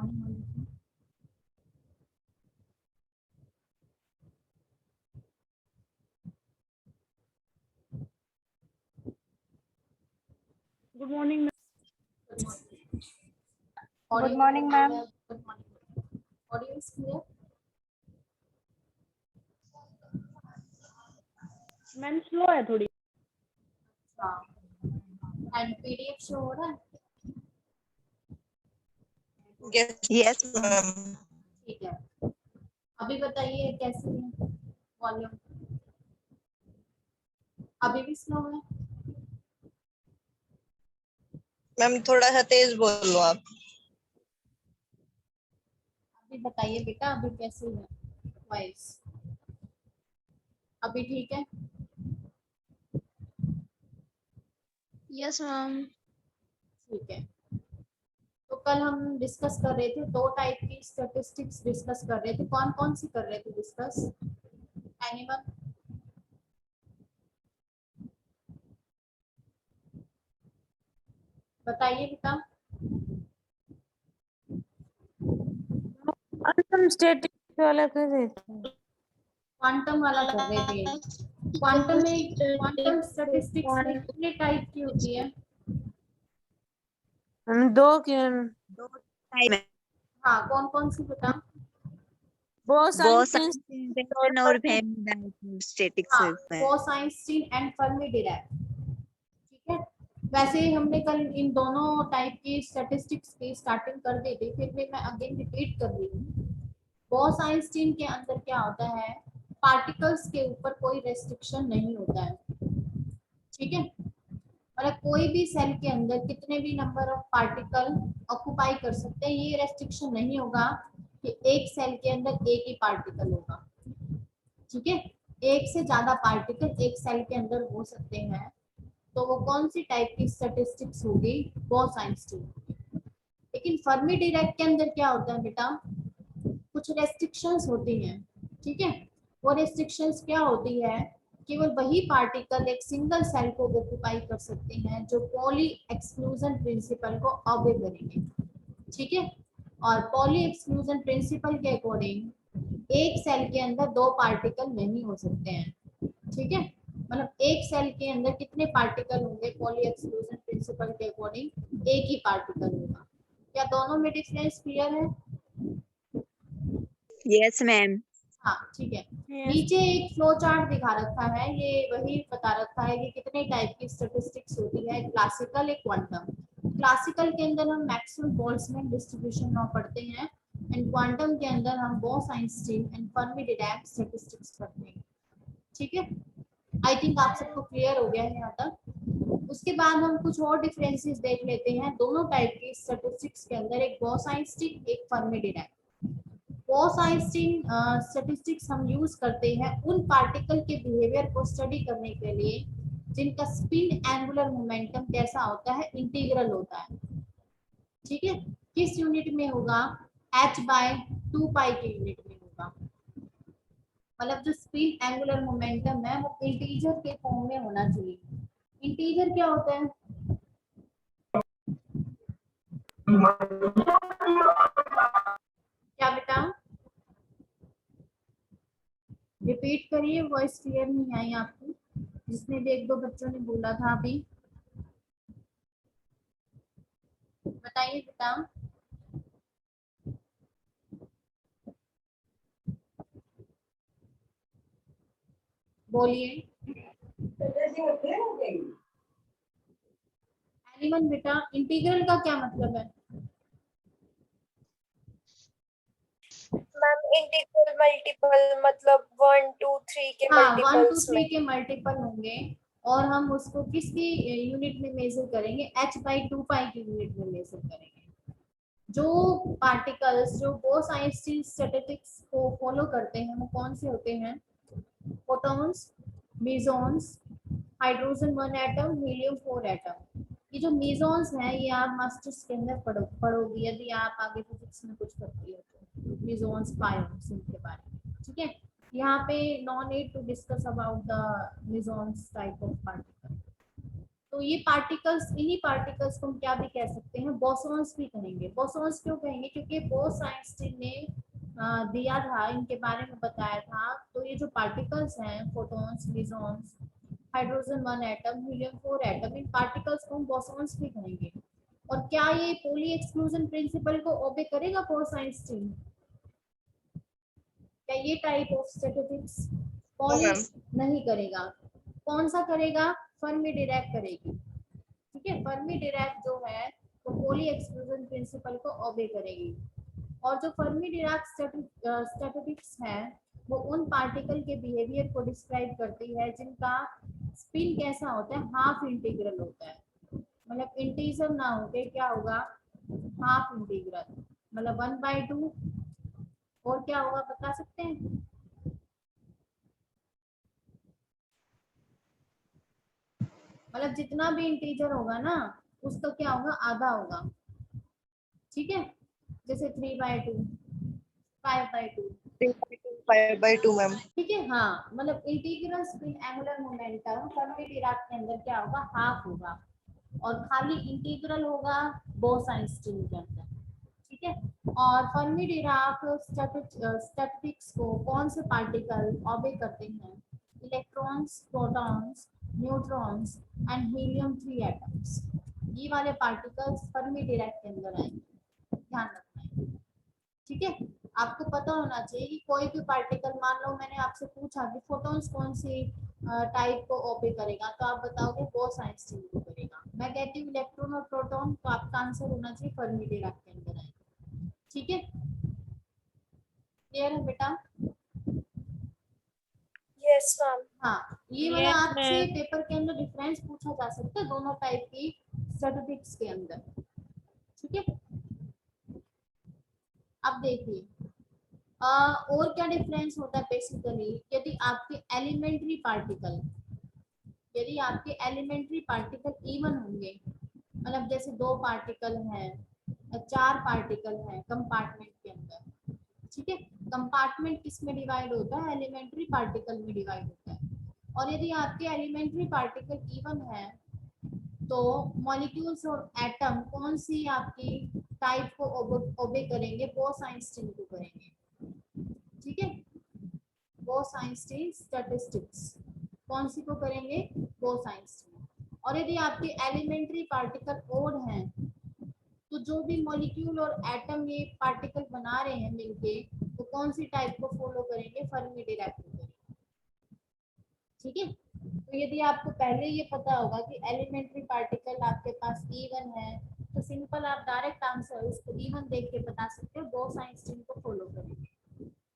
Morning. Good morning good morning ma'am. Good morning. Audio is clear? Ma'am slow है थोड़ी। हाँ, and PDF show हो रहा है? Yes ma'am. ठीक है, अभी बताइए कैसी है वॉल्यूम? अभी भी स्लो है? मैम थोड़ा सा तेज बोलो आप। अभी बताइए बेटा, अभी कैसी है वॉइस? अभी ठीक है? Yes ma'am. ठीक है, तो कल हम डिस्कस कर रहे थे, दो टाइप की स्टैटिस्टिक्स डिस्कस कर रहे थे। कौन कौन सी कर रहे थे डिस्कस? एनीवन? बताइए बेटा। क्वांटम स्टैटिक्स वाला कर रहे थे। क्वांटम वाला कर रहे थे। क्वांटम में क्वांटम स्टैटिस्टिक्स में कितने टाइप की होती है? हम दो टाइम है। हाँ, कौन कौन सी बता? बहुत बोस और स्टैटिक्स हाँ, है। Bose-Einstein and Fermi Dirac. ठीक है, वैसे ही हमने कल इन दोनों टाइप की स्टैटिस्टिक्स की स्टार्टिंग कर दी थी, फिर भी मैं अगेन रिपीट कर रही हूँ। बोस-आइंस्टीन के अंदर क्या होता है, पार्टिकल्स के ऊपर कोई रेस्ट्रिक्शन नहीं होता है। ठीक है, मतलब कोई भी सेल के अंदर कितने भी नंबर ऑफ पार्टिकल ऑक्युपाई कर सकते हैं, ये रेस्ट्रिक्शन नहीं होगा कि एक सेल के अंदर एक ही पार्टिकल होगा। ठीक है, एक से ज्यादा पार्टिकल एक सेल के अंदर हो सकते हैं, तो वो कौन सी टाइप की स्टैटिस्टिक्स होगी? बोस-आइंस्टीन। लेकिन फर्मी डिराक के अंदर क्या होता है बेटा, कुछ रेस्ट्रिक्शंस होती हैं। ठीक है, वो रेस्ट्रिक्शंस क्या होती है, केवल वही पार्टिकल एक सिंगल सेल को ऑक्युपाई कर सकते हैं जो पॉली एक्सक्लूजन प्रिंसिपल को ऑबे करेंगे। ठीक है, और पॉली एक्सक्लूजन प्रिंसिपल के अकॉर्डिंग एक सेल के अंदर दो पार्टिकल नहीं हो सकते हैं। ठीक है, मतलब एक सेल के अंदर कितने पार्टिकल होंगे पॉली एक्सक्लूजन प्रिंसिपल के अकॉर्डिंग? एक ही पार्टिकल होगा। क्या दोनों में डिफरेंस क्लियर है? Yes ma'am. हाँ, ठीक है। नीचे एक फ्लो चार्ट दिखा रखा है, ये वही बता रखा है कि कितने टाइप की स्टैटिस्टिक्स होती है, क्लासिकल, एक क्वांटम। क्लासिकल के अंदर हम मैक्सवेल बोल्ट्जमैन डिस्ट्रीब्यूशन लॉ पढ़ते हैं, एंड क्वांटम के अंदर हम Bose-Einstein and Fermi Dirac statistics पढ़ते हैं। ठीक है, आई थिंक आप सबको क्लियर हो गया है यहाँ तक। उसके बाद हम कुछ और डिफरेंसेस देख लेते हैं दोनों टाइप की स्टैटिस्टिक्स के अंदर, एक बोस-आइंस्टीन, एक फर्मी डिराक। बोस-आइंस्टीन स्टैटिस्टिक्स हम यूज करते हैं उन पार्टिकल के बिहेवियर को स्टडी करने के लिए जिनका स्पिन एंगुलर मोमेंटम कैसा होता है, इंटीग्रल होता है। ठीक है, किस यूनिट में होगा? h/2 के यूनिट में होगा। मतलब जो स्पिन एंगुलर मोमेंटम है वो इंटीजर के फॉर्म में होना चाहिए। इंटीजर क्या होता है? क्या बेटा? रिपीट करिए, वॉइस क्लियर नहीं आई आपको, जिसने भी एक दो बच्चों ने बोला था अभी। बताइए बेटा। बोलिए एनीवन बेटा, इंटीग्रल का क्या मतलब है? मैम इंटीग्रल मल्टीपल मतलब 1 2 3 के हाँ, 1 2 मल्टीपल्स 3 में। के मल्टीपल होंगे और हम उसको किसकी यूनिट में मेजर करेंगे? h/2 की यूनिट में मेजर करेंगे। जो पार्टिकल्स जो बोस-आइंस्टीन स्टैटिस्टिक्स को फॉलो करते हैं वो कौन से होते हैं? Photons, mesons, hydrogen 1 atom, helium 4 atom. ये जो मेसॉन्स हैं ये आप मास्टर्स के अंदर पढ़ोगी यदि आप आगे फिजिक्स में कुछ करती हो तो, मेसॉन्स, पायोन्स, इनके बारे में। ठीक है, यहाँ पे no need to discuss about the mesons type of particle. तो ये पार्टिकल्स, इन्हीं पार्टिकल्स को हम क्या भी कह सकते हैं, बोसॉन्स भी कहेंगे। बोसॉन्स क्यों कहेंगे, क्योंकि बोस आइंस्टीन ने दिया था, इनके बारे में बताया था। तो ये जो पार्टिकल्स हैं, photons, mesons, hydrogen 1 atom, helium 4 atom, इन पार्टिकल्स को हम बोसॉन्स भी कहेंगे। और क्या ये पॉली एक्सक्लूजन प्रिंसिपल को ओबे करेगा बोस आइंस्टीन? क्या ये टाइप ऑफ स्टैटिस्टिक्स पॉली नहीं करेगा? कौन सा करेगा? फर्मी डिराक करेगी। ठीक है, फर्मी डिराक जो है वो पॉली एक्सक्लूजन प्रिंसिपल को ओबे करेगी। और जो फर्मी डिराक स्टैटिस्टिक्स है वो उन पार्टिकल के बिहेवियर को डिस्क्राइब करती है जिनका स्पिन कैसा होता है, हाफ इंटीग्रल होता है। मतलब इंटीजर ना होके क्या होगा, हाफ इंटीग्रल, मतलब 1/2। और क्या होगा बता सकते हैं? मतलब जितना भी इंटीजर होगा ना उसका क्या होगा, आधा होगा। ठीक है, जैसे 3/2, 5/2। 5/2 मैम। ठीक है, हाँ, मतलब integral spin angular momentum Fermi Dirac के अंदर क्या होगा, हाफ होगा। और खाली इंटीग्रल होगा बोस आइंस्टीन के अंदर। ठीक है, और फर्मी डिराक स्टैटिस्टिक्स को कौन से पार्टिकल ऑबे करते हैं? Electrons, protons, neutrons and helium 3 atoms. ये वाले पार्टिकल्स फर्मी डिराक के अंदर आएंगे, ध्यान रखना है। ठीक है, आपको पता होना चाहिए कि कोई भी पार्टिकल, मान लो मैंने आपसे पूछा कि फोटॉन्स कौन सी टाइप को ओबे करेगा, तो आप बताओगे बोस आइंस्टीन को करेगा। मैं कहती हूँ इलेक्ट्रॉन और प्रोटॉन, तो आपका आंसर होना चाहिए फर्मी डिराक के अंदर आएगा। ठीक है, क्लियर है बेटा? Yes ma'am. हाँ, ये वाला Yes, आपसे ma'am. पेपर के अंदर डिफरेंस पूछा जा सकता है दोनों टाइप की स्टैटिस्टिक्स के अंदर। ठीक है, अब देखिए और क्या डिफरेंस होता है बेसिकली। यदि आपके एलिमेंट्री पार्टिकल इवन होंगे, मतलब जैसे 2 पार्टिकल हैं, 4 पार्टिकल हैं कंपार्टमेंट के अंदर। ठीक है, कंपार्टमेंट किस में डिवाइड होता है, एलिमेंट्री पार्टिकल में डिवाइड होता है। और यदि आपके एलिमेंट्री पार्टिकल इवन है तो मॉलिक्यूल्स और एटम कौन सी आपकी टाइप को ओबे करेंगे, बोस आइंस्टीन को करेंगे। ठीक है, बोस आइंस्टीन स्टैटिस्टिक्स कौन सी को करेंगे, बोस आइंस्टीन। और यदि आपके एलिमेंट्री पार्टिकल ओड हैं तो जो भी मॉलिक्यूल और एटम ये पार्टिकल बना रहे हैं मिलके, तो कौन सी टाइप को फॉलो करेंगे, फर्मी डिराक को करेंगे। ठीक है, तो यदि आपको पहले ये पता होगा कि एलिमेंट्री पार्टिकल आपके पास इवन है, तो सिंपल आप डायरेक्ट आंसर उसको इवन देख के बता सकते हो, बोस आइंस्टीन को फॉलो करेंगे।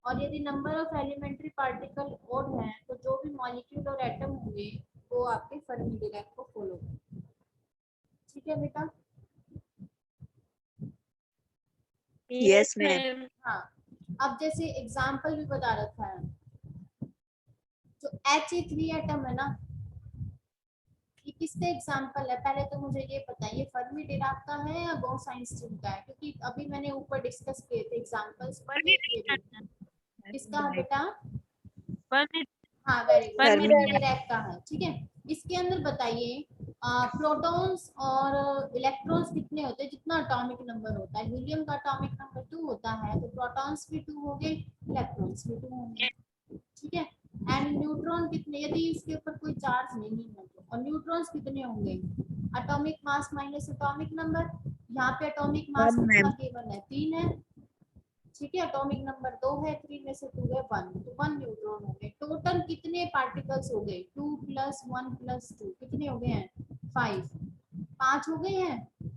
और यदि number of elementary particle odd हैं तो जो भी मॉलिक्यूल और एटम होंगे वो आपके फर्मी डिराक को फॉलो करेंगे। ठीक है बेटा? Yes, ma'am. ma'am. हाँ, अब जैसे एग्जाम्पल भी बता रखा है, जो He3 एटम है ना, ये किसका एग्जाम्पल है? पहले तो मुझे ये बताइए फर्मी डिराक का है या बोस आइंस्टीन का है, क्योंकि अभी मैंने ऊपर डिस्कस किए थे एग्जाम्पल्स, पर देखिए भी किसका है बेटा? Furmy हाँ, very good, Fermi Fermi Dirac. Dirac का है। ठीक है, इसके अंदर बताइए प्रोटॉन्स और इलेक्ट्रॉन्स कितने होते हैं, जितना एटॉमिक नंबर होता है। हीलियम का एटॉमिक नंबर 2 होता है, तो प्रोटॉन्स भी 2 हो गए, इलेक्ट्रॉन्स भी 2 होंगे। ठीक है, एंड न्यूट्रॉन कितने, यदि इसके ऊपर कोई चार्ज नहीं है तो, और न्यूट्रॉन्स कितने होंगे, atomic mass minus atomic number. यहाँ पे एटॉमिक मास 1, कितना ma'am. गिवन है, 3 है। ठीक है, एटॉमिक नंबर 2 है, 3 में से 2 है 1, तो 1 न्यूट्रॉन हो गए। टोटल कितने पार्टिकल्स हो गए, 2 + 1 + 2 कितने हो गए हैं, 5 हो गए हैं।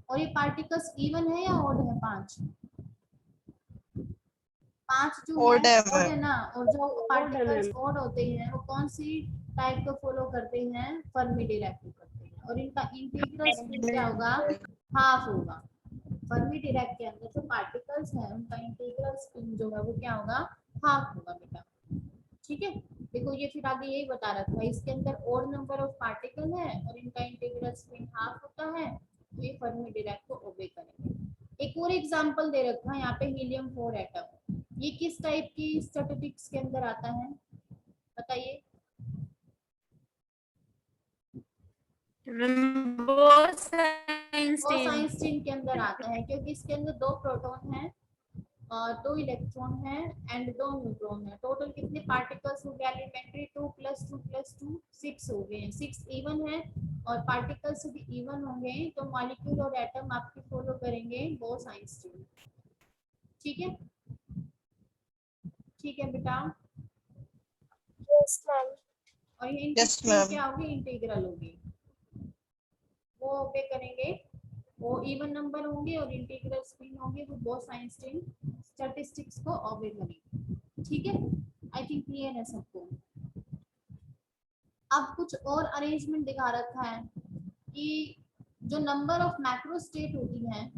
और ये पार्टिकल्स इवन है या ऑड है, 5 जो है ओड है ओड है मैम। ना। और जो Odd है पार्टिकल्स ma'am. ओड होते हैं वो कौन सी टाइप को फॉलो करते हैं, फर्मी डिराक को करते हैं। और इनका इंटीग्रल स्पिन क्या होगा, हाफ होगा। फर्मी डिराक के अंदर जो पार्टिकल्स हैं उनका इंटीग्रल स्पिन जो है वो क्या होगा, हाफ होगा बेटा। ठीक है, देखो ये फिर आगे यही बता रखा है, इसके अंदर ओड नंबर ऑफ पार्टिकल है और इनका इंटीग्रल स्पिन हाफ होता है, तो ये फर्मी डिराक को ओबे करेंगे। एक और एग्जांपल दे रखा है यहाँ पे, हीलियम 4 एटम, ये किस टाइप की स्टैटिस्टिक्स के अंदर आता है बताइए। बोस बोस आइंस्टीन के अंदर आता है क्योंकि इसके अंदर 2 प्रोटॉन है और 2 इलेक्ट्रॉन है एंड 2 न्यूट्रॉन है। टोटल कितने पार्टिकल्स हो गए एलिमेंट्री 2 + 2 + 2 6 हो गए। 6 इवन है और पार्टिकल्स भी इवन होंगे तो मॉलिक्यूल और एटम आपके फॉलो करेंगे बोस आइंस्टीन। ठीक है, ठीक है बेटा। Yes, ma'am. और ये Yes, इंटीग्रल ma'am. क्या होगी, इंटीग्रल होगी, वो ओबे करेंगे, वो इवन नंबर होंगे और इंटीग्रल स्पिन होंगे, वो बोस आइंस्टीन स्टैटिस्टिक्स को ओबे करेंगे। ठीक है, आई थिंक क्लियर है सबको। अब कुछ और अरेंजमेंट दिखा रखा है कि जो नंबर ऑफ मैक्रो स्टेट होती है,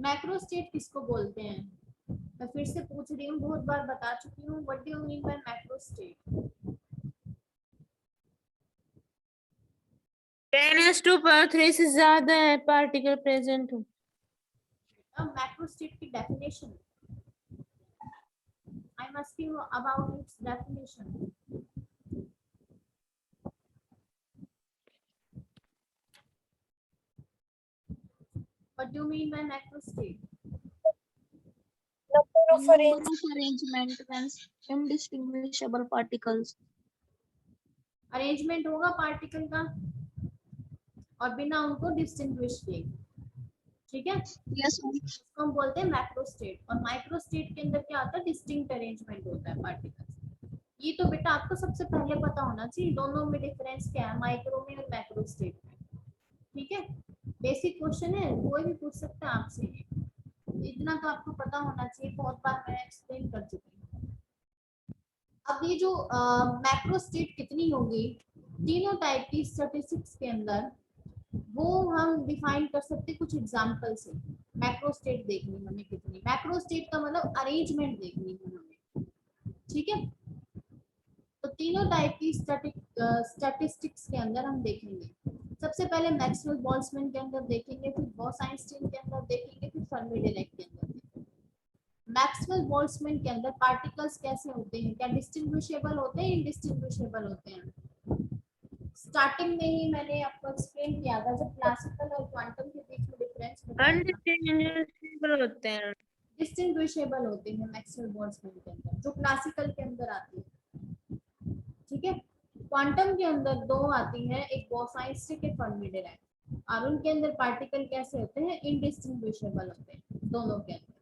मैक्रो स्टेट किसको बोलते हैं। मैं फिर से पूछ रही हूँ, बहुत बार बता चुकी हूँ, what do you mean by macro state. 10⁻³ से ज्यादा है पार्टिकल प्रेजेंट हो। मैक्रो स्टेट की definition, I must you about it's definition. What do you mean by macro state? Number of Number arrangements. of arrangement when indistinguishable particles. Arrangement होगा particle का और बिना उनको डिस्टिंग्विश किए। ठीक है, Yes, ma'am. इसको हम बोलते हैं मैक्रो स्टेट। और माइक्रो स्टेट के अंदर क्या होता है, डिस्टिंक्ट अरेंजमेंट होता है पार्टिकल्स। ये तो बेटा आपको सबसे पहले पता होना चाहिए दोनों में डिफरेंस क्या है, माइक्रो में और मैक्रो स्टेट में। ठीक है, बेसिक क्वेश्चन है, कोई भी पूछ सकता है आपसे, इतना तो आपको पता होना चाहिए, बहुत बार मैं एक्सप्लेन कर चुकी हूँ। अब ये जो मैक्रो स्टेट कितनी होगी तीनों टाइप की स्टैटिस्टिक्स के अंदर, वो हम डिफाइन कर सकते कुछ एग्जांपल से। मैक्रो स्टेट देखनी हमें कितनी, मैक्रो स्टेट का मतलब अरेंजमेंट देखनी है हमें। ठीक है, तो तीनों टाइप की स्टैटिस्टिक्स के अंदर हम देखेंगे। सबसे पहले मैक्सवेल बोल्ट्जमैन के अंदर देखेंगे, फिर बोस आइंस्टीन के अंदर देखेंगे, फिर फर्मी डिराक के अंदर देखेंगे। मैक्सवेल बोल्ट्जमैन के अंदर पार्टिकल्स कैसे होते हैं, क्या डिस्टिंग्विशेबल होते हैं, इनडिस्टिंग्विशेबल होते हैं। स्टार्टिंग में ही मैंने आपको एक्सप्लेन किया था जब क्लासिकल और क्वांटम के बीच में डिफरेंस बताया था। अनडिस्टिंग्विशेबल होते हैं। डिस्टिंग्विशेबल होते हैं मैक्सवेल बोल्ट्जमैन के अंदर, जो क्लासिकल के अंदर आती है। ठीक है, क्वांटम के अंदर 2 आती है, एक बोस आइंस्टीन के फर्मी डिराक, और उनके अंदर पार्टिकल कैसे होते हैं, इनडिस्टिंग्विशेबल होते हैं दोनों के अंदर।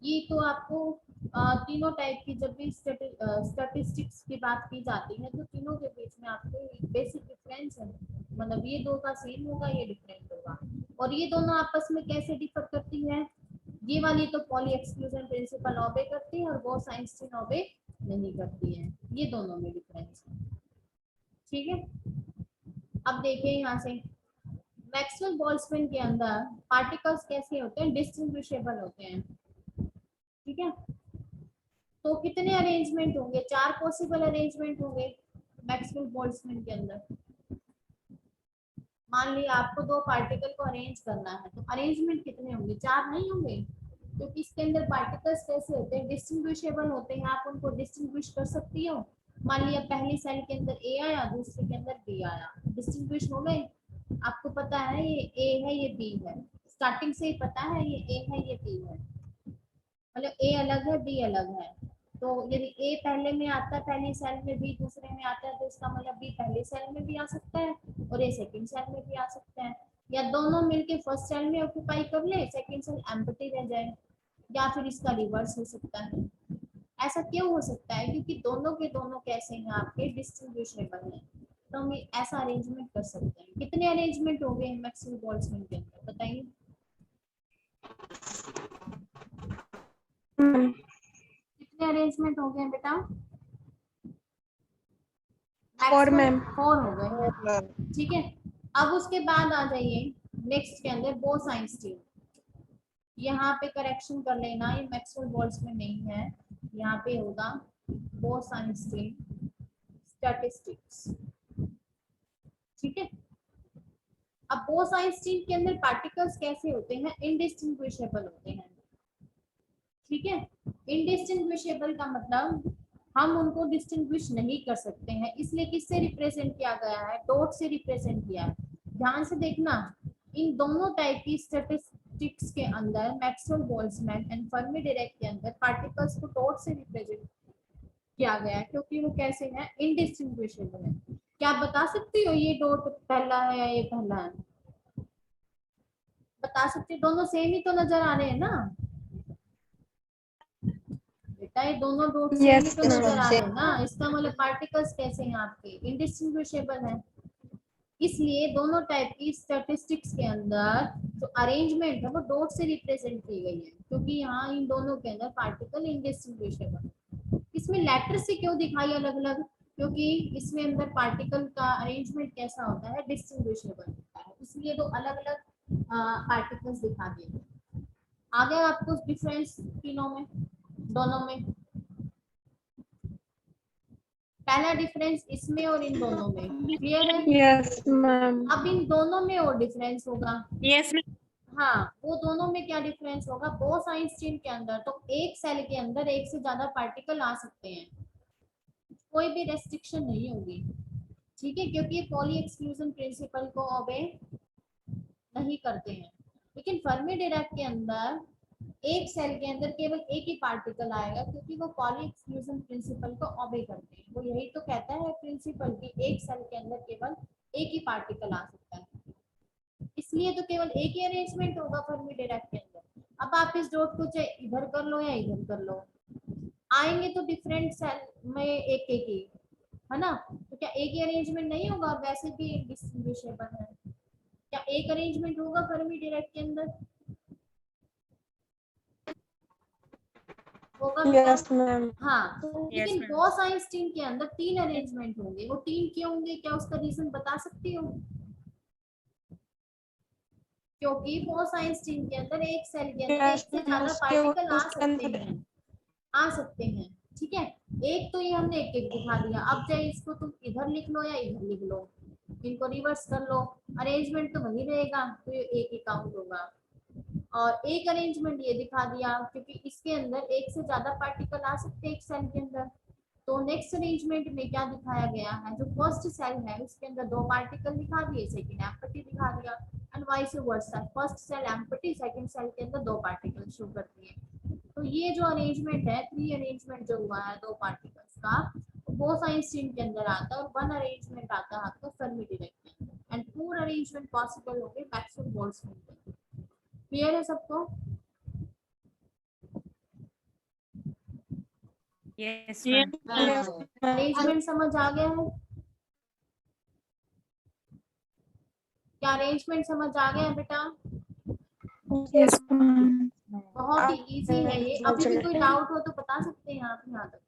ये तो आपको तीनों टाइप की जब भी स्टैटिस्टिक्स की बात की जाती है तो तीनों के बीच में आपको बेसिक डिफरेंस है, मतलब ये दो का सेम होगा, ये डिफरेंट होगा। और ये दोनों आपस में कैसे डिफर करती है, ये वाली तो पॉली एक्सक्लूजन प्रिंसिपल ओबे करती है और बोस आइंस्टीन ओबे नहीं करती है, ये दोनों में डिफरेंस है। ठीक है, अब देखिए यहाँ से मैक्सवेल बोल्ट्जमैन के अंदर पार्टिकल्स कैसे होते हैं, डिस्टिंग्विशेबल होते हैं। ठीक है, तो कितने अरेंजमेंट होंगे, 4 पॉसिबल अरेंजमेंट होंगे मैक्सवेल बोल्ट्जमैन के अंदर। मान लिया आपको 2 पार्टिकल को अरेंज करना है तो अरेंजमेंट कितने होंगे, 4 नहीं होंगे, क्योंकि इसके अंदर पार्टिकल्स कैसे होते हैं, डिस्टिंग्विशेबल होते हैं, आप उनको डिस्टिंग्विश कर सकती हो। मान लिया पहली सेल के अंदर ए आया, दूसरे के अंदर बी आया, डिस्टिंग्विश हो गए। आपको पता है ये ए है, ये बी है, स्टार्टिंग से ही पता है ये ए है, ये बी है, मतलब ए अलग है, बी अलग है। तो यदि ए पहले में आता है पहली सेल में, बी दूसरे में आता है, तो इसका मतलब बी पहली सेल में भी आ सकता है और ए सेकंड सेल में भी आ सकता है, या दोनों मिलके फर्स्ट सेल में ऑक्यूपाई कर ले, सेकंड सेल एम्प्टी रह जाए, या फिर इसका रिवर्स हो सकता है। ऐसा क्यों हो सकता है, क्योंकि दोनों के दोनों कैसे हैं, आपके डिस्टिंग्विशेबल हैं, तो हम ऐसा अरेंजमेंट कर सकते हैं। कितने अरेंजमेंट हो गए मैक्सवेल बोल्ट्जमैन के अंदर बताइए, कितने अरेंजमेंट हो गए बेटा। 4 मैम। 4 हो गए। ठीक है, अब उसके बाद आ जाइए नेक्स्ट के अंदर बोस आइंस्टीन। यहाँ पे करेक्शन कर लेना, ये मैक्सवेल बोल्ट्जमैन नहीं है, यहाँ पे होगा बोस आइंस्टीन स्टैटिस्टिक्स। ठीक है, अब बोस आइंस्टीन के अंदर पार्टिकल्स कैसे होते हैं, इनडिस्टिंग्विशेबल होते हैं। ठीक है, इनडिस्टिंग्विशेबल का मतलब हम उनको डिस्टिंग्विश नहीं कर सकते हैं, इसलिए किससे रिप्रेजेंट किया गया है, डॉट से रिप्रेजेंट किया है। ध्यान से देखना, इन दोनों टाइप की स्टैटिस्टिक्स के अंदर Maxwell Boltzmann and Fermi Dirac के अंदर पार्टिकल्स को डॉट से रिप्रेजेंट किया गया है क्योंकि वो कैसे हैं, इनडिस्टिंग्विशेबल है। क्या आप बता सकती हो ये डॉट पहला है या ये पहला है? बता सकते हो? दोनों सेम ही तो नजर आ रहे हैं ना बेटा, ये दोनों डॉट सेम ही तो नजर आ रहे हैं ना, इसका मतलब पार्टिकल्स कैसे हैं आपके, इनडिस्टिंग्विशेबल है। इसलिए दोनों टाइप की स्टैटिस्टिक्स के अंदर जो अरेंजमेंट है वो डॉट से रिप्रेजेंट की गई है क्योंकि यहाँ इन दोनों के अंदर पार्टिकल इनडिस्टिंग्विशेबल। इसमें लेटर से क्यों दिखाई अलग अलग, क्योंकि इसमें अंदर पार्टिकल का अरेंजमेंट कैसा होता है, डिस्टिंग्विशेबल होता है, इसलिए दो अलग अलग पार्टिकल्स दिखा दिए। आ गया आपको डिफरेंस तीनों में, दोनों में? पहला डिफरेंस इसमें और इन दोनों में क्लियर है? Yes ma'am. अब इन दोनों में और डिफरेंस होगा। यस हाँ, वो दोनों में क्या डिफरेंस होगा, बोस आइंस्टीन के अंदर तो एक सेल के अंदर एक से ज्यादा पार्टिकल आ सकते हैं, कोई भी रेस्ट्रिक्शन नहीं होगी, ठीक है, क्योंकि ये पॉली एक्सक्लूजन प्रिंसिपल को ओबे नहीं करते हैं। लेकिन फर्मी डिराक के अंदर एक सेल के अंदर केवल एक ही पार्टिकल आएगा क्योंकि वो पॉली एक्सक्लूजन प्रिंसिपल को ओबे करते हैं। वो यही तो कहता है प्रिंसिपल कि एक सेल के अंदर केवल एक ही पार्टिकल आ सकता है, इसलिए तो केवल एक ही अरेंजमेंट होगा फर्मी डिराक के अंदर। अब आप इस डॉट को चाहे इधर कर लो या इधर कर लो, आएंगे तो डिफरेंट सेल में एक एक ही, है ना? तो क्या एक ही अरेंजमेंट नहीं होगा, वैसे भी डिस्टिंग्विशेबल है, क्या एक अरेंजमेंट होगा फर्मी डिराक के अंदर? होगा यस मैम। हाँ, Yes, लेकिन ma'am. बॉस आइंस्टीन के अंदर 3 अरेंजमेंट होंगे। वो 3 क्यों होंगे, क्या उसका रीजन बता सकती हो? क्योंकि बॉस आइंस्टीन के अंदर एक सेल के अंदर एक से ज्यादा पार्टिकल आ सकते हैं, आ सकते हैं, ठीक है। एक तो ये हमने एक एक दिखा दिया, अब चाहे इसको तुम इधर लिख लो या इधर लिख लो, इनको रिवर्स कर लो, अरेंजमेंट तो वही रहेगा, तो ये एक ही काउंट होगा। और एक अरेंजमेंट ये दिखा दिया क्योंकि इसके अंदर एक से ज्यादा पार्टिकल आ सकते हैं एक सेल के अंदर। तो नेक्स्ट अरेंजमेंट में क्या दिखाया गया है, जो फर्स्ट सेल है उसके अंदर 2 पार्टिकल दिखा दिए, सेकंड एम्प्टी दिखा दिया, and vice versa, first cell empty, second cell के अंदर 2 पार्टिकल शो कर दिए। तो ये जो अरेंजमेंट है, 3 अरेंजमेंट जो हुआ है 2 पार्टिकल्स का, बोस आइंस्टीन के अंदर आता है, और 1 अरेंजमेंट आता है आपका फर्मी डिराक के अंदर, एंड 4 अरेंजमेंट पॉसिबल होंगे मैक्सवेल बोल्ट्जमैन के। क्लियर है सबको? Yes, ma'am. अरेंजमेंट समझ आ गया है? क्या अरेंजमेंट समझ आ गया है बेटा? Yes ma'am. बहुत ही इजी है ये। अभी भी कोई डाउट हो तो बता सकते हैं आप यहाँ तक।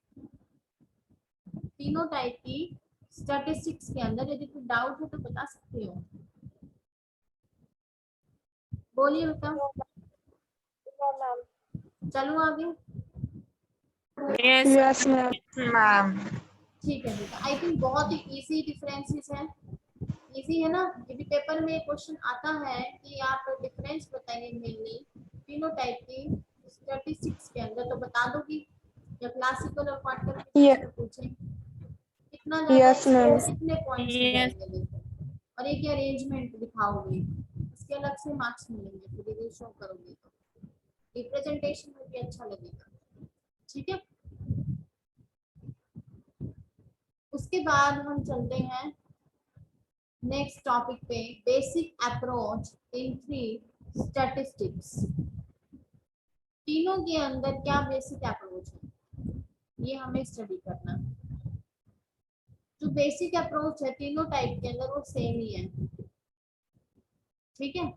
तीनों टाइप की स्टैटिस्टिक्स के अंदर यदि कोई डाउट हो तो बता सकते हो, बोलिए बेटा। मैम। चलो आगे। Yes. Yes ma'am. ठीक है बेटा, आई थिंक बहुत ही इजी डिफरेंसेस हैं, इजी है ना? यदि पेपर में क्वेश्चन आता है कि आप डिफरेंस बताइए मेनली तीनों टाइप की स्टैटिस्टिक्स के अंदर, तो बता दोगी? या क्लासिकल और क्वांटम में पूछें कितना ज्यादा, Yes, ma'am. कितने पॉइंट्स Yes. जाएंगे देखो, और एक अरेंजमेंट दिखाओगे, इसके अलग से मार्क्स मिलेंगे, फिर यदि शो करोगे तो रिप्रेजेंटेशन में भी अच्छा लगेगा, ठीक है। उसके बाद हम चलते हैं नेक्स्ट टॉपिक पे, बेसिक अप्रोच इन 3 स्टैटिस्टिक्स। तीनों के अंदर क्या बेसिक अप्रोच है ये हमें स्टडी करना है। जो बेसिक अप्रोच है तीनों टाइप के अंदर वो सेम ही है, ठीक है।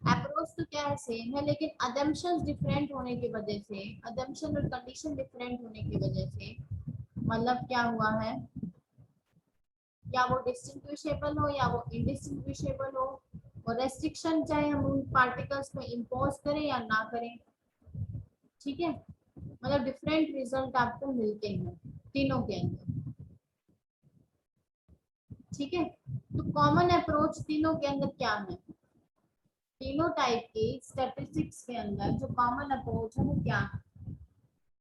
अप्रोच तो क्या है, सेम है, लेकिन अजम्पशंस डिफरेंट होने की वजह से, अजम्पशन और कंडीशन डिफरेंट होने की वजह से मतलब क्या हुआ है, या वो डिस्टिंग्विशेबल हो या वो इनडिस्टिंग्विशेबल हो, और रेस्ट्रिक्शन चाहे हम उन पार्टिकल्स को इम्पोज करें या ना करें, ठीक है। मतलब डिफरेंट रिजल्ट आपको मिलते हैं तीनों के अंदर, ठीक है। तो कॉमन अप्रोच तीनों के अंदर क्या है, तीनों टाइप की स्टैटिस्टिक्स के अंदर जो कॉमन अप्रोच है वो क्या है,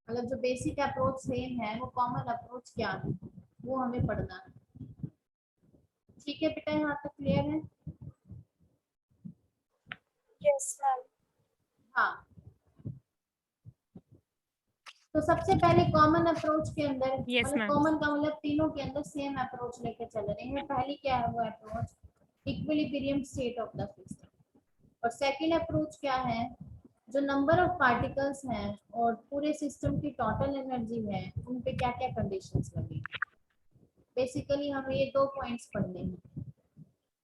मतलब जो बेसिक अप्रोच सेम है वो कॉमन अप्रोच क्या है, वो हमें पढ़ना है, ठीक है बेटा। यहाँ तक क्लियर है? Yes, ma'am. हाँ, तो सबसे पहले कॉमन अप्रोच के अंदर Yes, मतलब ma'am. कॉमन का मतलब तीनों के अंदर सेम अप्रोच लेके चल रहे हैं। पहली क्या है वो approach, equilibrium state of the system. और सेकंड अप्रोच क्या है, जो नंबर ऑफ पार्टिकल्स हैं और पूरे सिस्टम की टोटल एनर्जी है उन पे क्या क्या कंडीशंस लगेंगी। बेसिकली हमें ये 2 पॉइंट्स पढ़ने हैं,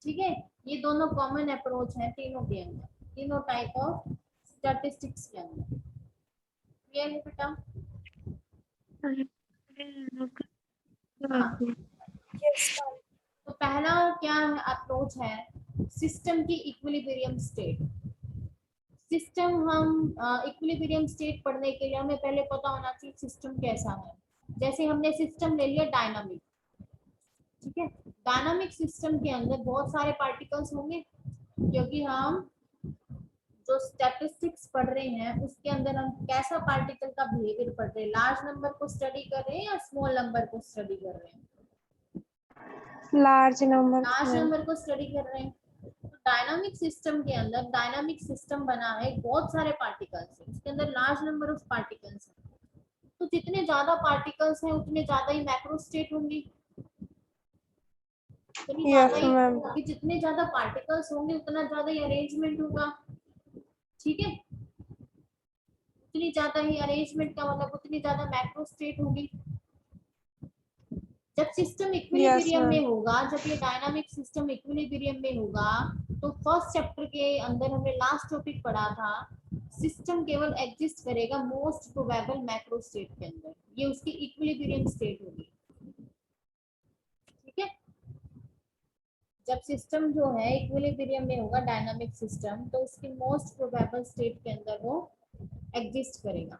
ठीक है। ये दोनों कॉमन अप्रोच हैं तीनों के अंदर, तीनों टाइप ऑफ स्टैटिस्टिक्स के अंदर। क्लियर है बेटा? हाँ, Yes, ma'am. तो पहला क्या अप्रोच है, सिस्टम की इक्विलिब्रियम स्टेट। सिस्टम हम इक्विलिब्रियम स्टेट पढ़ने के लिए हमें पहले पता होना चाहिए सिस्टम कैसा है। जैसे हमने सिस्टम ले लिया डायनामिक, ठीक है। डायनामिक सिस्टम के अंदर बहुत सारे पार्टिकल्स होंगे, क्योंकि हम जो स्टैटिस्टिक्स पढ़ रहे हैं उसके अंदर हम कैसा पार्टिकल का बिहेवियर पढ़ रहे हैं, लार्ज नंबर को स्टडी कर रहे हैं या स्मॉल नंबर को स्टडी कर रहे हैं। लार्ज नंबर लार्ज नंबर को स्टडी कर रहे हैं। तो डायनामिक सिस्टम के अंदर डायनामिक सिस्टम बना है, बहुत सारे पार्टिकल्स हैं, उसके अंदर लार्ज नंबर ऑफ पार्टिकल्स हैं। तो जितने ज्यादा पार्टिकल्स हैं उतने ज्यादा ही मैक्रो स्टेट होंगी, उतनी ज्यादा ही मैम। होगी। जितने ज्यादा पार्टिकल्स होंगे उतना ज्यादा ही अरेंजमेंट होगा, ठीक है। उतनी ज्यादा ही अरेंजमेंट का मतलब उतनी ज्यादा मैक्रो स्टेट होगी। जब सिस्टम इक्विलिब्रियम ma'am. में होगा, जब ये डायनामिक सिस्टम इक्विलिब्रियम में होगा, तो फर्स्ट चैप्टर के अंदर हमने लास्ट टॉपिक पढ़ा था, सिस्टम केवल एग्जिस्ट करेगा मोस्ट प्रोबेबल मैक्रो स्टेट के अंदर, ये उसकी इक्विलिब्रियम स्टेट होगी, ठीक है। जब सिस्टम जो है इक्विलिब्रियम में होगा डायनामिक सिस्टम, तो उसकी मोस्ट प्रोबेबल स्टेट के अंदर वो एग्जिस्ट करेगा,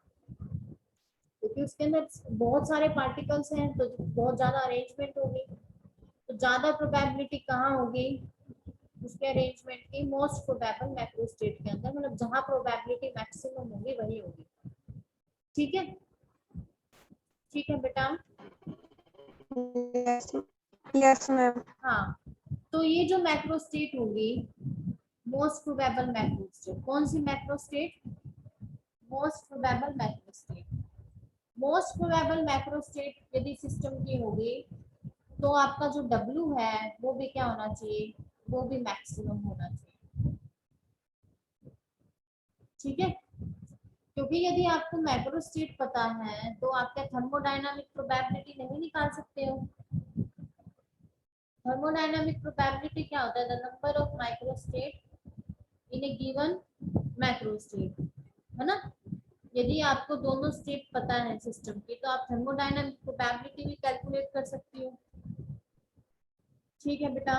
क्योंकि उसके अंदर बहुत सारे पार्टिकल्स हैं तो बहुत ज्यादा अरेंजमेंट होगी। तो ज्यादा प्रोबेबिलिटी कहाँ होगी उसके अरेंजमेंट की, मोस्ट प्रोबेबल मैक्रो स्टेट के अंदर, मतलब जहां प्रोबेबिलिटी मैक्सिमम होगी वही होगी, ठीक है। ठीक है बेटा? Yes ma'am. हाँ, तो ये जो मैक्रो स्टेट होगी मोस्ट प्रोबेबल मैक्रो स्टेट, कौन सी macro state? Most probable macro state. Most probable macro state यदि सिस्टम की होगी तो आपका जो W है वो भी क्या होना चाहिए, वो भी मैक्सिमम होना चाहिए, ठीक है। क्योंकि यदि आपको मैक्रो स्टेट पता है तो आप क्या थर्मोडायनामिक प्रोबेबिलिटी नहीं निकाल सकते हो। थर्मोडायनामिक प्रोबेबिलिटी क्या होता है, the number of micro state in A given macro state, है ना। यदि आपको दोनों स्टेट पता है सिस्टम की तो आप थर्मोडायनामिक प्रोबेबिलिटी भी कैलकुलेट कर सकती हो, ठीक है बेटा?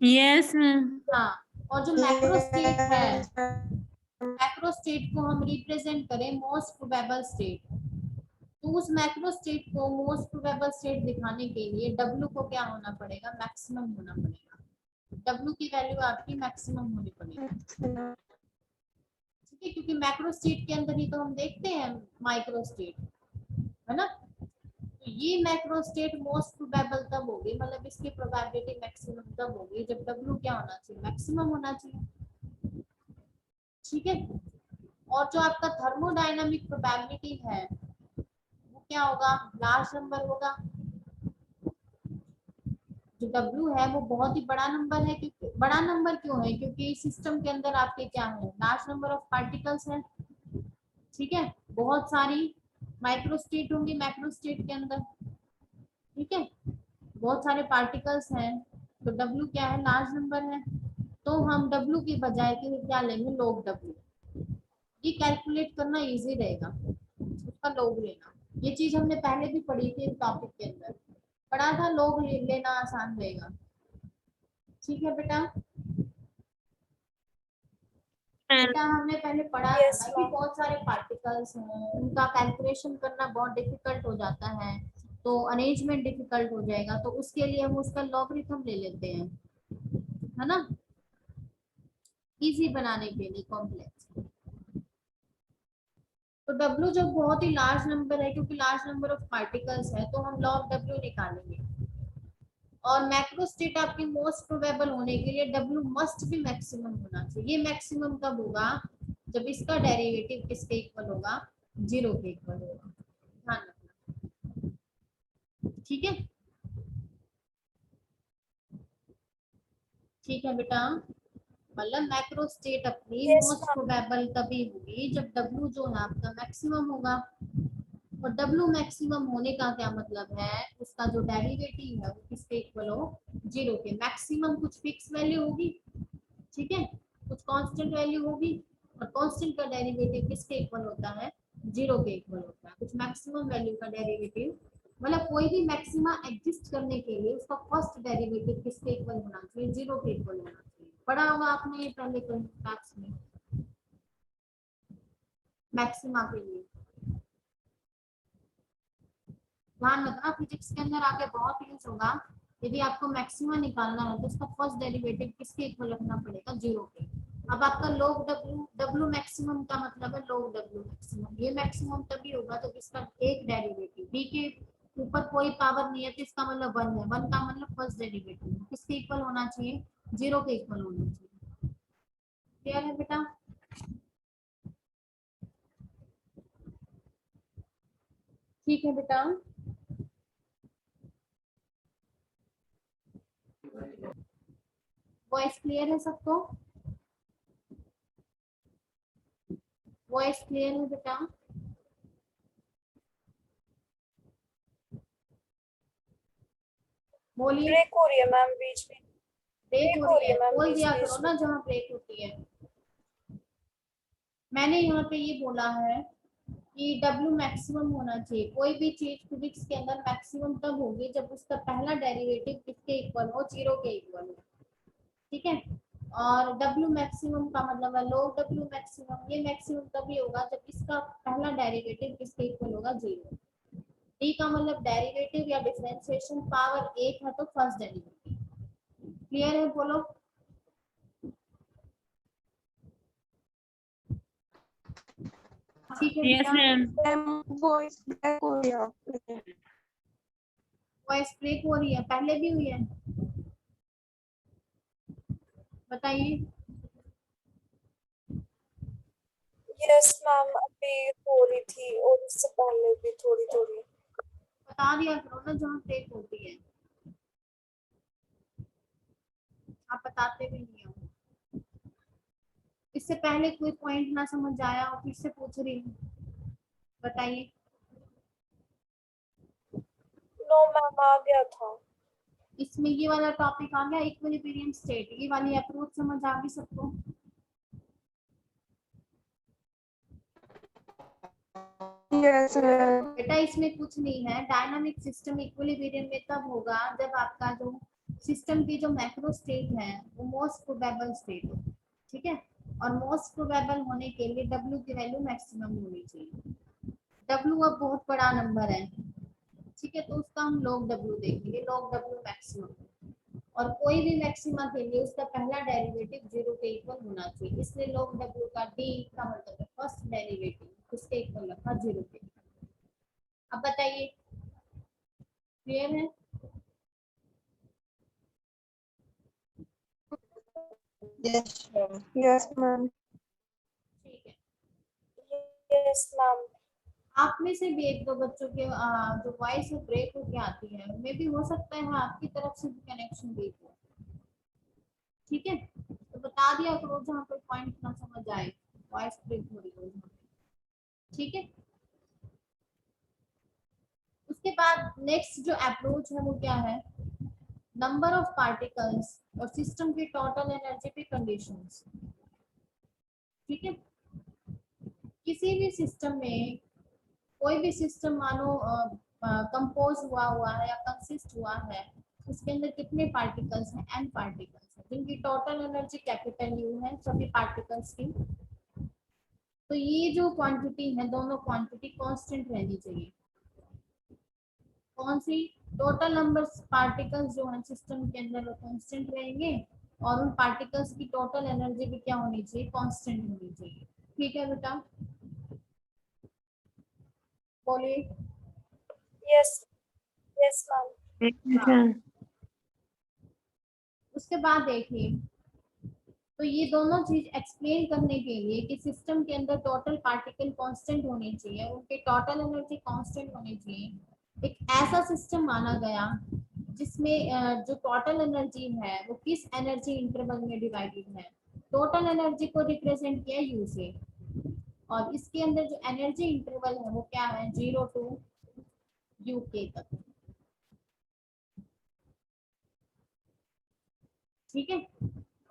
Yes, ma'am. हाँ, और जो मैक्रो स्टेट है, मैक्रो स्टेट को हम रिप्रेजेंट करें मोस्ट प्रोबेबल स्टेट, तो उस मैक्रो स्टेट को मोस्ट प्रोबेबल स्टेट दिखाने के लिए W को क्या होना पड़ेगा, मैक्सिमम होना पड़ेगा। W की वैल्यू आपकी मैक्सिमम होनी पड़ेगी, ठीक है, क्योंकि मैक्रो स्टेट के अंदर ही तो हम देखते हैं माइक्रो स्टेट, है ना। तो ये मैक्रो स्टेट मोस्ट प्रोबेबल तब होगी, मतलब इसकी प्रोबेबिलिटी मैक्सिमम तब होगी जब W क्या होना चाहिए, मैक्सिमम होना चाहिए, ठीक है। और जो आपका थर्मोडायनामिक प्रोबेबिलिटी है वो क्या होगा, लार्ज नंबर होगा। जो W है वो बहुत ही बड़ा नंबर है, क्योंकि बड़ा नंबर क्यों है, क्योंकि सिस्टम के अंदर आपके क्या है, लार्ज नंबर ऑफ पार्टिकल्स है, ठीक है। बहुत सारी माइक्रो स्टेट होंगी मैक्रो स्टेट के अंदर, ठीक है। बहुत सारे पार्टिकल्स हैं तो W क्या है, लार्ज नंबर है, तो हम W की बजाय के क्या लेंगे, log W। ये कैलकुलेट करना इजी रहेगा, उसका log लेना। ये चीज हमने पहले भी पढ़ी थी इस टॉपिक के अंदर, पढ़ा था, log लेना आसान रहेगा, ठीक है बेटा? बेटा हमने पहले पढ़ा था Yes, ना कि ma'am. बहुत सारे पार्टिकल्स हैं, उनका कैलकुलेशन करना बहुत डिफिकल्ट हो जाता है, तो अरेंजमेंट डिफिकल्ट हो जाएगा, तो उसके लिए हम उसका लॉगरिथम ले लेते हैं, है ना, इजी बनाने के लिए कॉम्प्लेक्स। तो W जब बहुत ही लार्ज नंबर है, क्योंकि लार्ज नंबर ऑफ पार्टिकल्स है, तो हम log W निकालेंगे, और मैक्रो स्टेट आपकी मोस्ट प्रोबेबल होने के लिए W मस्ट भी मैक्सिमम होना चाहिए। ये मैक्सिमम कब होगा? जब इसका डेरिवेटिव किसके इक्वल होगा? 0 के इक्वल होगा। ध्यान रखना, ठीक है? ठीक है बेटा, मतलब मैक्रो स्टेट अपनी Yes, मोस्ट ma'am. प्रोबेबल तभी होगी जब W जो है आपका मैक्सिमम होगा। और W मैक्सिमम होने का क्या मतलब है? उसका जो डेरिवेटिव है वो किसके इक्वल हो? 0 के। मैक्सिमम कुछ फिक्स वैल्यू होगी, ठीक है, कुछ कांस्टेंट वैल्यू होगी, और कांस्टेंट का डेरिवेटिव किसके इक्वल होता है? 0 के इक्वल होता है। कुछ मैक्सिमम वैल्यू का डेरिवेटिव, मतलब कोई भी मैक्सिमा एग्जिस्ट करने के लिए उसका फर्स्ट डेरिवेटिव किसके इक्वल होना चाहिए? 0 के इक्वल होना चाहिए। पढ़ा होगा आपने ये पहले क्लास में मैक्सिमा के लिए। ध्यान रखना, फिजिक्स के अंदर आगे बहुत यूज होगा। यदि आपको मैक्सिमा निकालना है तो उसका फर्स्ट डेरिवेटिव किसके इक्वल रखना पड़ेगा? 0 के। अब आपका log W मैक्सिमम का मतलब है log W मैक्सिमम। ये मैक्सिमम तभी होगा जब इसका एक डेरिवेटिव b के ऊपर कोई पावर नहीं है, तो इसका मतलब 1 है। 1 का मतलब फर्स्ट डेरिवेटिव किसके इक्वल होना चाहिए? 0 के इक्वल होना चाहिए। क्लियर है बेटा? ठीक है बेटा, वॉइस क्लियर है सबको? वॉइस क्लियर है बेटा? बोलिए। ब्रेक हो रही है मैम बीच में। ब्रेक ब्रेक हो हो रही रही है, है मैम बोल बीच दिया बीच करो में। ना जहाँ ब्रेक होती है। मैंने यहाँ पे ये बोला है कि W मैक्सिमम होना चाहिए। कोई भी चीज फिजिक्स के अंदर मैक्सिमम तब होगी जब उसका पहला डेरिवेटिव किसके इक्वल हो? 0 के इक्वल हो, ठीक है? और W मैक्सिमम का मतलब है log W मैक्सिमम। ये मैक्सिमम तभी होगा जब इसका पहला डेरिवेटिव किसके इक्वल होगा? 0। D का मतलब डेरिवेटिव या डिफरेंशिएशन पावर 1 है तो फर्स्ट डेरिवेटिव। क्लियर है? बोलो। ठीक है Yes, बेटा, ma'am. मैम वॉइस ब्रेक हो रही है आपकी। वॉइस ब्रेक हो रही है, पहले भी हुई है? बताइए। यस मैम, अभी हो रही थी और उससे पहले भी थोड़ी थोड़ी। बता दिया करो ना जहाँ ब्रेक होती है, आप बताते भी नहीं हो। इससे पहले कोई पॉइंट ना समझ आया और फिर से पूछ रही हूँ, बताइए। नो मैम, आ गया था। इसमें ये वाला टॉपिक आ गया, इक्विलिब्रियम स्टेट। ये वाली अप्रोच समझ आ गई सबको? Yes ma'am. बेटा इसमें कुछ नहीं है। डायनामिक सिस्टम इक्विलिब्रियम में तब होगा जब आपका जो सिस्टम की जो मैक्रो स्टेट है वो मोस्ट प्रोबेबल स्टेट हो, ठीक है? और मोस्ट प्रोबेबल होने के लिए W की वैल्यू मैक्सिमम होनी चाहिए। W अब बहुत बड़ा नंबर है, ठीक है, तो उसका हम log W देखेंगे, log W मैक्सिमम। और कोई भी मैक्सिमा के लिए उसका पहला डेरिवेटिव 0 के इक्वल होना चाहिए, इसलिए log W का D का मतलब है फर्स्ट डेरिवेटिव किसके इक्वल रखा? 0 के। अब बताइए, क्लियर है? Yes ma'am. Yes ma'am. ठीक है। Yes ma'am. आप में से भी एक दो बच्चों के जो वॉइस है ब्रेक होके आती है, मे भी हो सकता है आपकी तरफ से भी कनेक्शन वीक हो, ठीक है? तो बता दिया करो जहाँ पर पॉइंट ना समझ आए, वॉइस ब्रेक हो रही हो जहाँ पे, ठीक है? उसके बाद नेक्स्ट जो अप्रोच है वो क्या है? नंबर ऑफ पार्टिकल्स और सिस्टम की टोटल एनर्जी पे कंडीशंस, ठीक है? किसी भी सिस्टम में, कोई भी सिस्टम मानो कंपोज हुआ है या कंसिस्ट हुआ है, उसके अंदर कितने पार्टिकल्स हैं? n पार्टिकल्स हैं, जिनकी टोटल एनर्जी कैपिटल U है सभी पार्टिकल्स की। तो ये जो क्वांटिटी है, दोनों क्वांटिटी कांस्टेंट रहनी चाहिए। कौन सी? टोटल नंबर पार्टिकल्स जो है सिस्टम के अंदर वो कांस्टेंट रहेंगे, और उन पार्टिकल्स की टोटल एनर्जी भी क्या होनी चाहिए? कांस्टेंट होनी चाहिए। ठीक है बेटा, बोलिए। Yes yes ma'am. Yes, हाँ, ma'am. उसके बाद देखिए, तो ये दोनों चीज एक्सप्लेन करने के लिए कि सिस्टम के अंदर टोटल पार्टिकल कांस्टेंट होने चाहिए, उनके टोटल एनर्जी कांस्टेंट होनी चाहिए। एक ऐसा सिस्टम माना गया जिसमें जो टोटल एनर्जी है वो किस एनर्जी इंटरवल में डिवाइडेड है। टोटल एनर्जी को रिप्रेजेंट किया यू से, और इसके अंदर जो एनर्जी इंटरवल है वो क्या है, 0 टू यू के तक। ठीक है,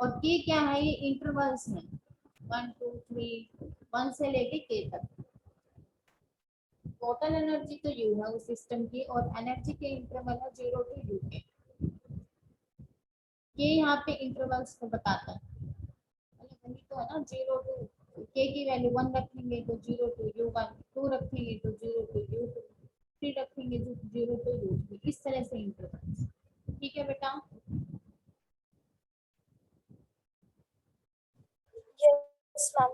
और के क्या है, ये इंटरवल्स हैं 1 2 3, 1 से लेके के तक। टोटल एनर्जी तो यू है उस सिस्टम की, और एनर्जी के इंटरवल है 0 टू यू के। यहाँ पे इंटरवल्स को बताता है, मतलब वही तो है ना, 0 टू के की वैल्यू 1 रखेंगे तो 0 टू u1, 2 रखेंगे तो 0 टू u2, 3 रखेंगे तो 0 टू u3, इस तरह से इंटरवल्स। ठीक है बेटा। Yes ma'am.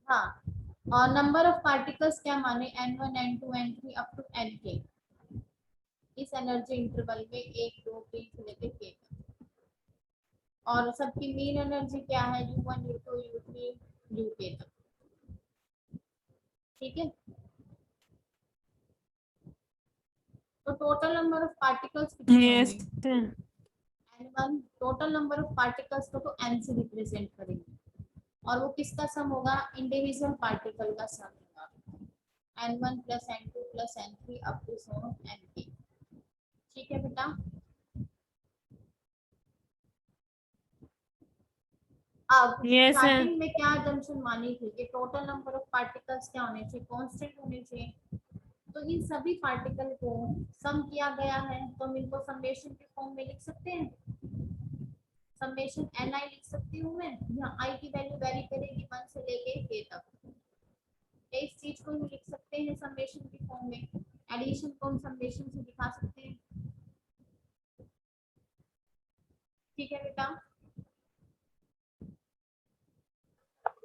हाँ, और नंबर ऑफ पार्टिकल्स क्या माने, n1 n2 n3 up to nk, इस एनर्जी इंटरवल में 1 2 3 से लेकर k तक। और सबकी मीन एनर्जी क्या है, u1 u2 u3 uk तक। ठीक है, तो टोटल नंबर ऑफ पार्टिकल्स कितने Yes. होंगे, n1। Total number of particles को तो n से रिप्रेजेंट करेंगे, और वो किसका सम होगा, इंडिविजुअल पार्टिकल का सम होगा, n1 plus n2 plus n3 up to nk। ठीक है बेटा। अब Yes, sir. स्टार्टिंग में क्या जंक्शन मानी थी कि टोटल नंबर ऑफ पार्टिकल्स क्या होने चाहिए, कांस्टेंट होने चाहिए। तो इन सभी पार्टिकल को सम किया गया है, तो हम इनको समेशन के फॉर्म में लिख सकते हैं। समेशन ni लिख सकती हूँ मैं, यहाँ i की वैल्यू वेरी करेगी 1 से लेके k तक। इस चीज को हम लिख सकते हैं समेशन के फॉर्म में। एडिशन को हम समेशन से दिखा सकते हैं। ठीक है बेटा।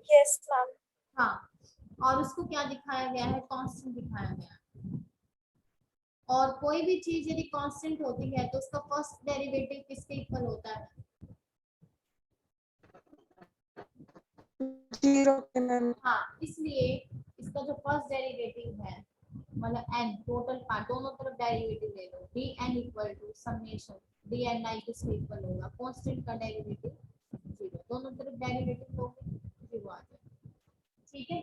Yes ma'am. हाँ, और उसको क्या दिखाया गया है, कांस्टेंट दिखाया गया है। और कोई भी चीज यदि कांस्टेंट होती है तो उसका फर्स्ट डेरिवेटिव किसके इक्वल होता है, 0 के मैम। हाँ, इसलिए इसका जो फर्स्ट डेरिवेटिव है, मतलब n टोटल पार्ट, दोनों तरफ डेरिवेटिव ले लो, dn equal to summation dni किसके इक्वल होगा, कांस्टेंट का डेरिवेटिव 0, दोनों तरफ डेरिवेटिव लोगे 0 आ जाएगा। ठीक है,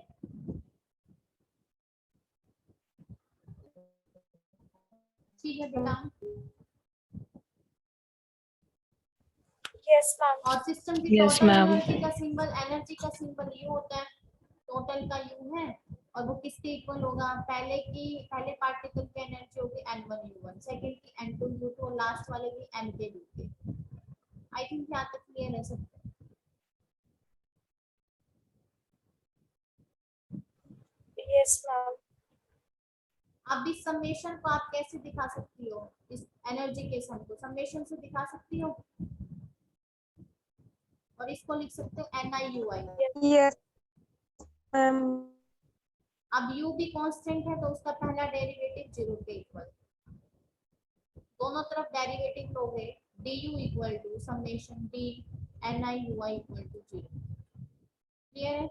ठीक है बेटा। Yes ma'am. और सिस्टम की Yes, टोटल ma'am. एनर्जी का सिंबल यू होता है, टोटल का यू है, और वो किसके इक्वल होगा, पहले पार्टिकल की एनर्जी होगी n1 u1, सेकंड की n2 u2, और लास्ट वाले की nk u2। आई थिंक यहाँ तक क्लियर है सब। Yes ma'am. अब इस समेशन को आप कैसे दिखा सकती हो, इस एनर्जी के सम को समेशन से दिखा सकती हो, और इसको लिख सकते हो NiUi। Yes ma'am. अब u भी कांस्टेंट है तो उसका पहला डेरिवेटिव 0 के इक्वल, दोनों तरफ डेरिवेटिव लोगे, du equal to summation d NiUi equal to 0। Clear है।